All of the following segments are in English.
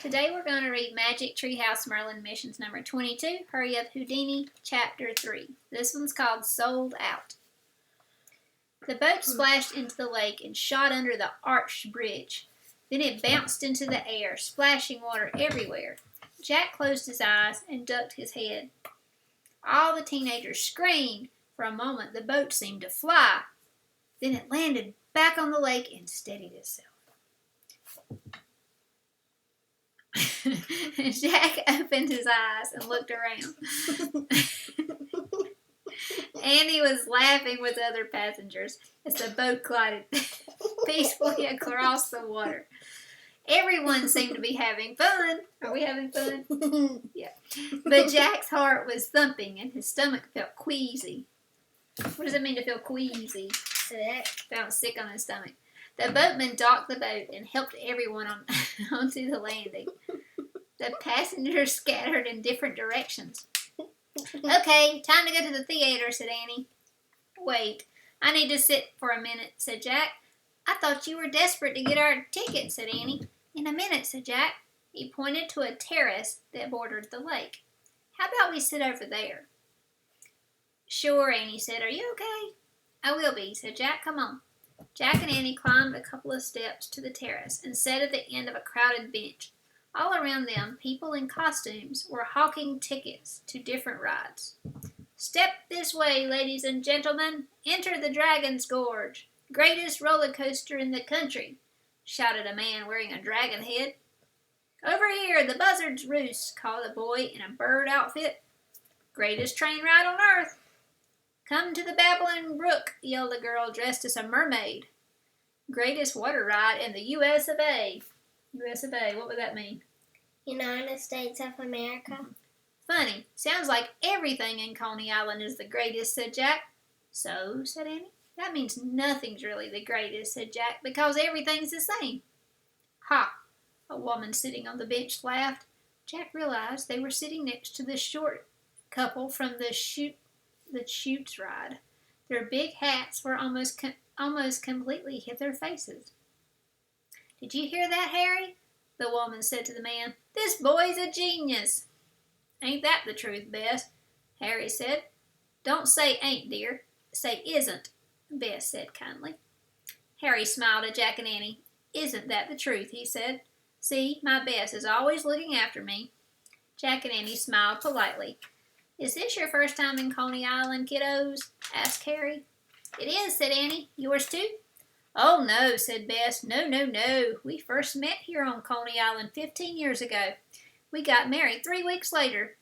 Today we're going to read Magic Treehouse Merlin Missions number 22, Hurry Up Houdini, Chapter 3. This one's called Sold Out. The boat splashed into the lake and shot under the arched bridge. Then it bounced into the air, splashing water everywhere. Jack closed his eyes and ducked his head. All the teenagers screamed. For a moment the boat seemed to fly. Then it landed back on the lake and steadied itself. Jack opened his eyes and looked around. Annie was laughing with other passengers as the boat glided peacefully across the water. Everyone seemed to be having fun. Are we having fun? Yeah. But Jack's heart was thumping and his stomach felt queasy. What does it mean to feel queasy? Sick. Felt sick on his stomach. The boatman docked the boat and helped everyone onto the landing. The passengers scattered in different directions. Okay, time to go to the theater, said Annie. Wait, I need to sit for a minute, said Jack. I thought you were desperate to get our ticket, said Annie. In a minute, said Jack. He pointed to a terrace that bordered the lake. How about we sit over there? Sure, Annie said. Are you okay? I will be, said Jack. Come on. Jack and Annie climbed a couple of steps to the terrace and sat at the end of a crowded bench. All around them, people in costumes were hawking tickets to different rides. Step this way, ladies and gentlemen. Enter the Dragon's Gorge, greatest roller coaster in the country, shouted a man wearing a dragon head. Over here, the Buzzard's Roost, called a boy in a bird outfit. Greatest train ride on earth. Come to the Babbling Brook, yelled a girl dressed as a mermaid. Greatest water ride in the U.S. of A. U.S. of A, what would that mean? United States of America. Funny, sounds like everything in Coney Island is the greatest, said Jack. So, said Annie, that means nothing's really the greatest, said Jack, because everything's the same. Ha! A woman sitting on the bench laughed. Jack realized they were sitting next to the short couple from the Chutes ride. Their big hats were almost completely hid their faces. Did you hear that, Harry? The woman said to the man. This boy's a genius. Ain't that the truth, Bess? Harry said. Don't say ain't, dear. Say isn't, Bess said kindly. Harry smiled at Jack and Annie. Isn't that the truth, he said. See, my Bess is always looking after me. Jack and Annie smiled politely. Is this your first time in Coney Island, kiddos? Asked Harry. It is, said Annie. Yours too? Oh, no, said Bess. No. We first met here on Coney Island 15 years ago. We got married 3 weeks later.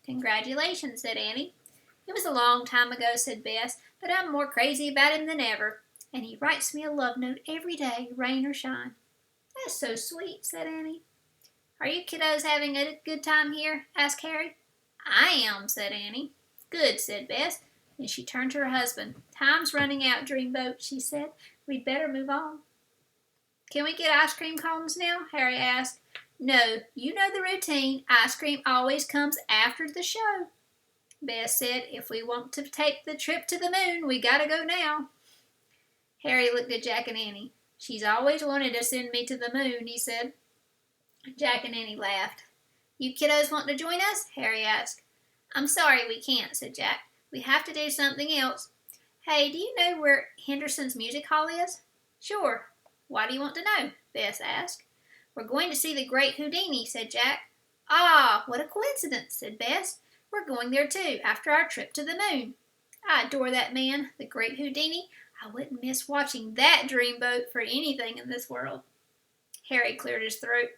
Congratulations, said Annie. It was a long time ago, said Bess, but I'm more crazy about him than ever. And he writes me a love note every day, rain or shine. That's so sweet, said Annie. Are you kiddos having a good time here? Asked Harry. I am, said Annie. Good, said Bess. And she turned to her husband. Time's running out, Dreamboat, she said. We'd better move on. Can we get ice cream cones now? Harry asked. No, you know the routine. Ice cream always comes after the show. Bess said, if we want to take the trip to the moon, we gotta go now. Harry looked at Jack and Annie. She's always wanted to send me to the moon, he said. Jack and Annie laughed. You kiddos want to join us? Harry asked. I'm sorry we can't, said Jack. We have to do something else. Hey, do you know where Henderson's Music Hall is? Sure. Why do you want to know? Bess asked. We're going to see the great Houdini, said Jack. Ah, what a coincidence, said Bess. We're going there too, after our trip to the moon. I adore that man, the great Houdini. I wouldn't miss watching that dreamboat for anything in this world. Harry cleared his throat.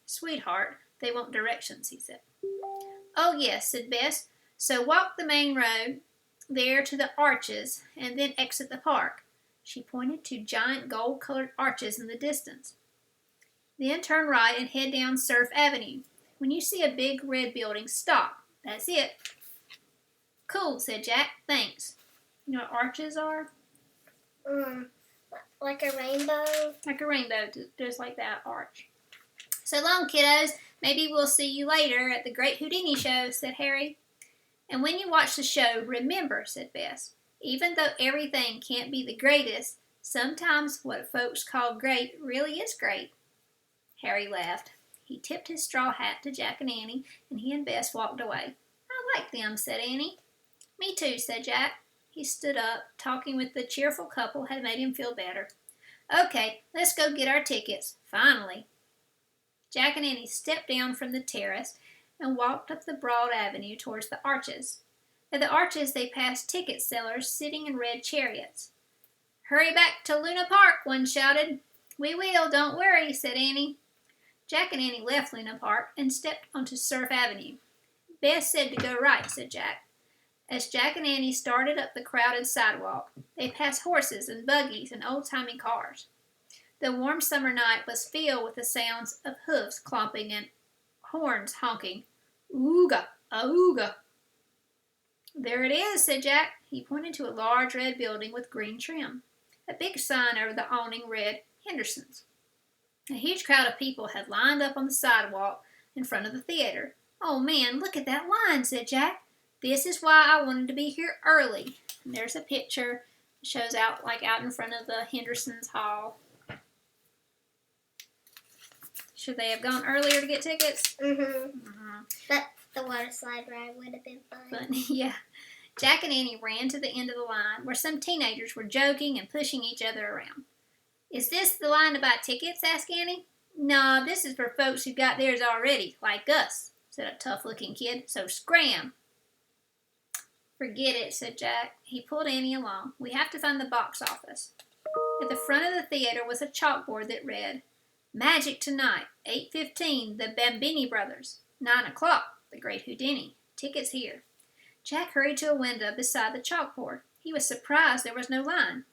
Sweetheart, they want directions, he said. Oh, yes, said Bess. So walk the main road there to the arches and then exit the park. She pointed to giant gold-colored arches in the distance. Then turn right and head down Surf Avenue. When you see a big red building, stop. That's it. Cool, said Jack. Thanks. You know what arches are? Like a rainbow? Like a rainbow, just like that arch. So long, kiddos. Maybe we'll see you later at the Great Houdini Show, said Harry. And when you watch the show, remember, said Bess, even though everything can't be the greatest, sometimes what folks call great really is great. Harry laughed. He tipped his straw hat to Jack and Annie, and he and Bess walked away. I like them, said Annie. Me too, said Jack. He stood up. Talking with the cheerful couple had made him feel better. Okay, let's go get our tickets, finally. Jack and Annie stepped down from the terrace and walked up the broad avenue towards the arches. At the arches they passed ticket sellers sitting in red chariots. Hurry back to Luna Park, one shouted. We will, don't worry, said Annie. Jack and Annie left Luna Park and stepped onto Surf Avenue. Bess said to go right, said Jack. As Jack and Annie started up the crowded sidewalk, they passed horses and buggies and old-timey cars. The warm summer night was filled with the sounds of hoofs clomping and horns honking. Ooga, ooga. There it is, said Jack. He pointed to a large red building with green trim. A big sign over the awning read, Henderson's. A huge crowd of people had lined up on the sidewalk in front of the theater. Oh, man, look at that line, said Jack. This is why I wanted to be here early. And there's a picture. It shows out in front of the Henderson's Hall. Should they have gone earlier to get tickets? But the water slide ride would have been fun. But, yeah. Jack and Annie ran to the end of the line where some teenagers were joking and pushing each other around. Is this the line to buy tickets? Asked Annie. No, this is for folks who got theirs already, like us, said a tough-looking kid. So scram. Forget it, said Jack. He pulled Annie along. We have to find the box office. At the front of the theater was a chalkboard that read, Magic tonight, 8:15, the Bambini Brothers. 9 o'clock, the Great Houdini. Tickets here. Jack hurried to a window beside the chalkboard. He was surprised there was no line.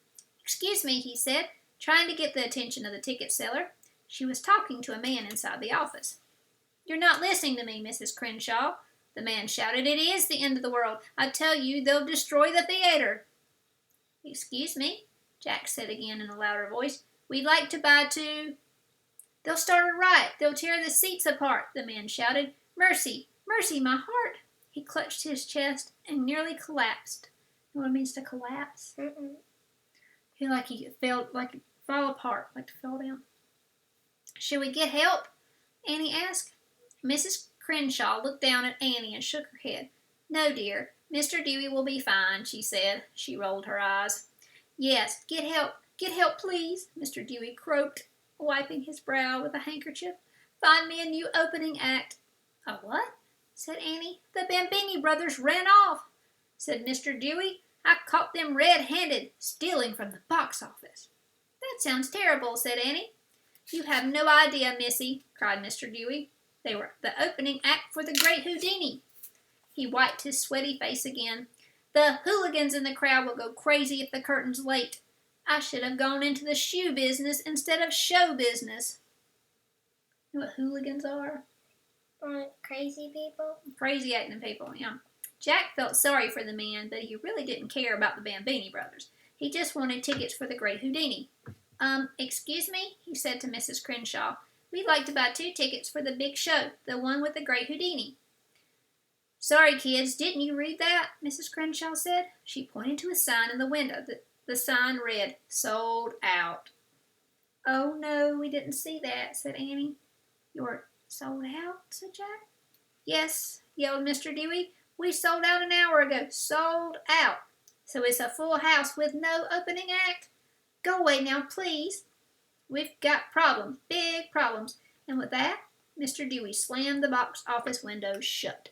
Excuse me, he said, trying to get the attention of the ticket seller. She was talking to a man inside the office. You're not listening to me, Mrs. Crenshaw, the man shouted. It is the end of the world. I tell you, they'll destroy the theater. Excuse me, Jack said again in a louder voice. We'd like to buy two. They'll start a riot. They'll tear the seats apart, the man shouted. Mercy, mercy, my heart. He clutched his chest and nearly collapsed. You know what it means to collapse? He fell apart, like to fall down. Should we get help? Annie asked. Mrs. Crenshaw looked down at Annie and shook her head. No, dear. Mr. Dewey will be fine, she said. She rolled her eyes. Yes, get help, please, Mr. Dewey croaked, wiping his brow with a handkerchief. Find me a new opening act. A what? Said Annie. The Bambini brothers ran off, said Mr. Dewey. I caught them red-handed, stealing from the box office. That sounds terrible, said Annie. You have no idea, Missy, cried Mr. Dewey. They were the opening act for the Great Houdini. He wiped his sweaty face again. The hooligans in the crowd will go crazy if the curtain's late. I should have gone into the shoe business instead of show business. You know what hooligans are? Crazy people? Crazy acting people, yeah. Jack felt sorry for the man, but he really didn't care about the Bambini brothers. He just wanted tickets for the Great Houdini. Excuse me, he said to Mrs. Crenshaw. We'd like to buy 2 tickets for the big show, the one with the Great Houdini. Sorry, kids, didn't you read that? Mrs. Crenshaw said. She pointed to a sign in the window. The sign read, Sold Out. Oh, no, we didn't see that, said Annie. You're sold out, said Jack. Yes, yelled Mr. Dewey. We sold out an hour ago. Sold out. So it's a full house with no opening act? Go away now, please. We've got problems, big problems. And with that, Mr. Dewey slammed the box office window shut.